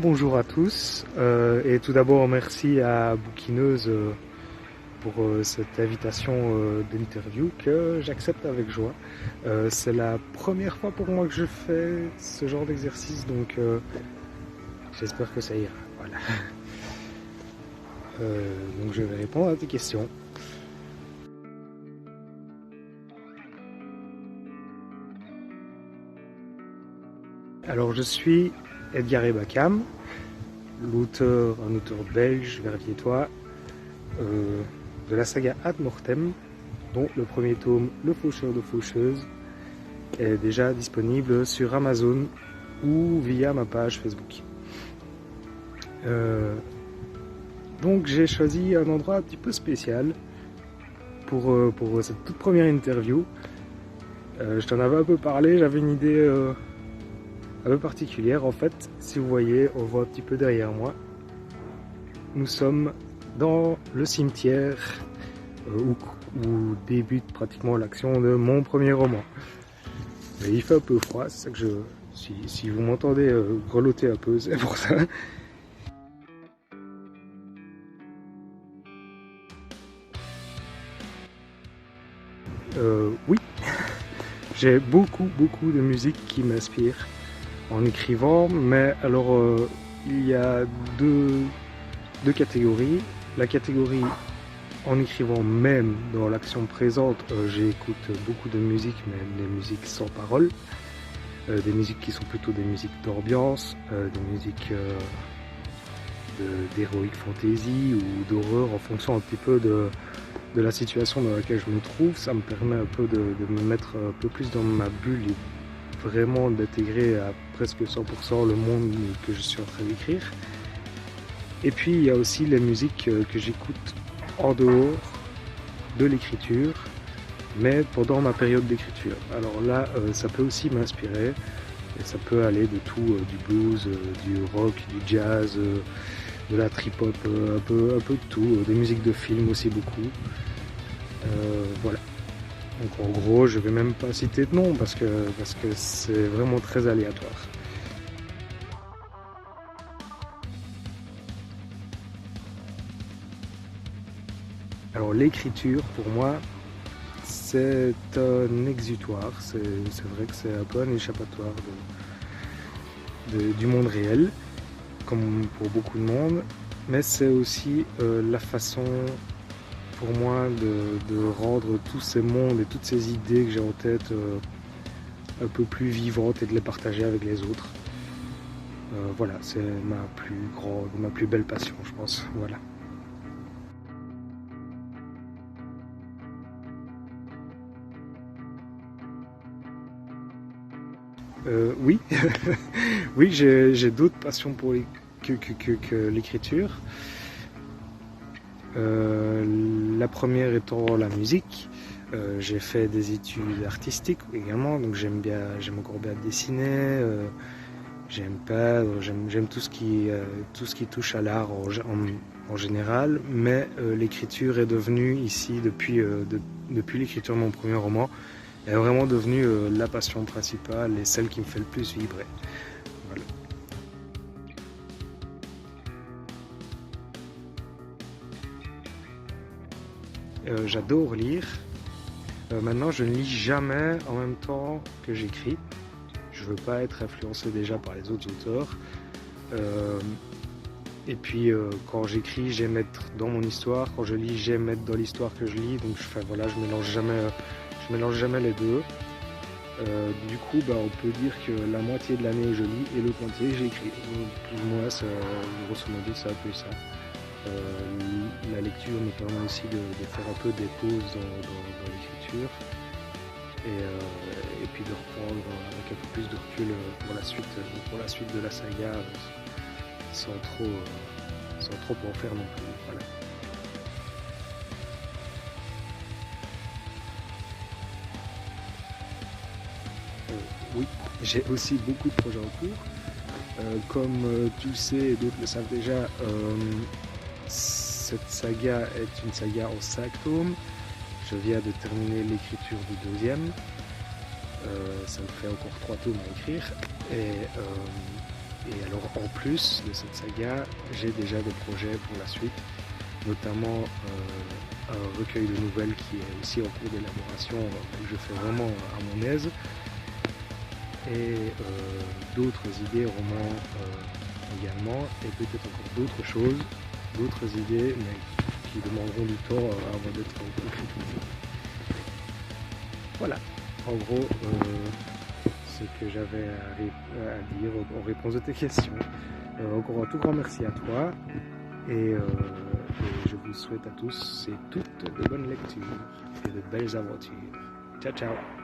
bonjour à tous et tout d'abord merci à Bouquineuse pour cette invitation d'interview que j'accepte avec joie. C'est la première fois pour moi que je fais ce genre d'exercice, donc j'espère que ça ira. Voilà. Donc je vais répondre à tes questions. Alors je suis Edgar Ebakam, un auteur belge verviétois de la saga Ad Mortem, dont le premier tome, Le Faucheur de Faucheuse, est déjà disponible sur Amazon ou via ma page Facebook. Donc j'ai choisi un endroit un petit peu spécial pour cette toute première interview. Je t'en avais un peu parlé, j'avais une idée un peu particulière. En fait, si vous voyez, on voit un petit peu derrière moi, nous sommes dans le cimetière où débute pratiquement l'action de mon premier roman. Mais il fait un peu froid, c'est ça que si vous m'entendez grelotter un peu, c'est pour ça. Oui, j'ai beaucoup de musique qui m'inspire en écrivant, mais alors il y a deux catégories. La catégorie en écrivant même dans l'action présente, j'écoute beaucoup de musique, mais des musiques sans paroles, des musiques qui sont plutôt des musiques d'ambiance, des musiques d'heroic fantasy ou d'horreur en fonction un petit peu de la situation dans laquelle je me trouve. Ça me permet un peu de me mettre un peu plus dans ma bulle et vraiment d'intégrer à presque 100% le monde que je suis en train d'écrire. Et puis il y a aussi les musiques que j'écoute en dehors de l'écriture, mais pendant ma période d'écriture. Alors là, ça peut aussi m'inspirer, et ça peut aller de tout, du blues, du rock, du jazz, de la trip-hop, un peu de tout, des musiques de films aussi beaucoup. Voilà. Donc en gros, je vais même pas citer de nom parce que c'est vraiment très aléatoire. Alors l'écriture, pour moi, c'est un exutoire. C'est vrai que c'est un peu un échappatoire du monde réel, comme pour beaucoup de monde, mais c'est aussi la façon pour moi de rendre tous ces mondes et toutes ces idées que j'ai en tête un peu plus vivantes et de les partager avec les autres. Voilà, c'est ma plus belle passion, je pense. Voilà. Oui, oui, j'ai d'autres passions que l'écriture. La première étant la musique. J'ai fait des études artistiques également, donc j'aime encore bien dessiner, j'aime peindre, j'aime tout ce qui touche à l'art en général, mais l'écriture est devenue ici depuis l'écriture de mon premier roman, est vraiment devenue la passion principale et celle qui me fait le plus vibrer. Voilà. J'adore lire. Maintenant, je ne lis jamais en même temps que j'écris. Je ne veux pas être influencé déjà par les autres auteurs. Et puis, quand j'écris, j'aime être dans mon histoire. Quand je lis, j'aime être dans l'histoire que je lis. Donc, je mélange jamais les deux. Du coup, on peut dire que la moitié de l'année, je lis et l'autre moitié, j'écris. Plus ou moins, grosso modo, c'est un peu ça. La lecture me permet aussi de faire un peu des pauses dans l'écriture et puis de reprendre avec un peu plus de recul pour la suite de la saga sans trop en faire non plus. Voilà. Oui, j'ai aussi beaucoup de projets en cours. Comme tu le sais et d'autres le savent déjà, cette saga est une saga en 5 tomes. Je viens de terminer l'écriture du deuxième. Ça me fait encore 3 tomes à écrire. Et Et alors en plus de cette saga, j'ai déjà des projets pour la suite, notamment un recueil de nouvelles qui est aussi en cours d'élaboration, que je fais vraiment à mon aise, et d'autres idées, romans également, et peut-être encore d'autres choses, d'autres idées, mais qui demanderont du temps avant d'être concrétisées. Voilà, en gros, ce que j'avais à dire en réponse de tes questions. Encore un tout grand merci à toi, et je vous souhaite à tous et toutes de bonnes lectures et de belles aventures. Ciao ciao.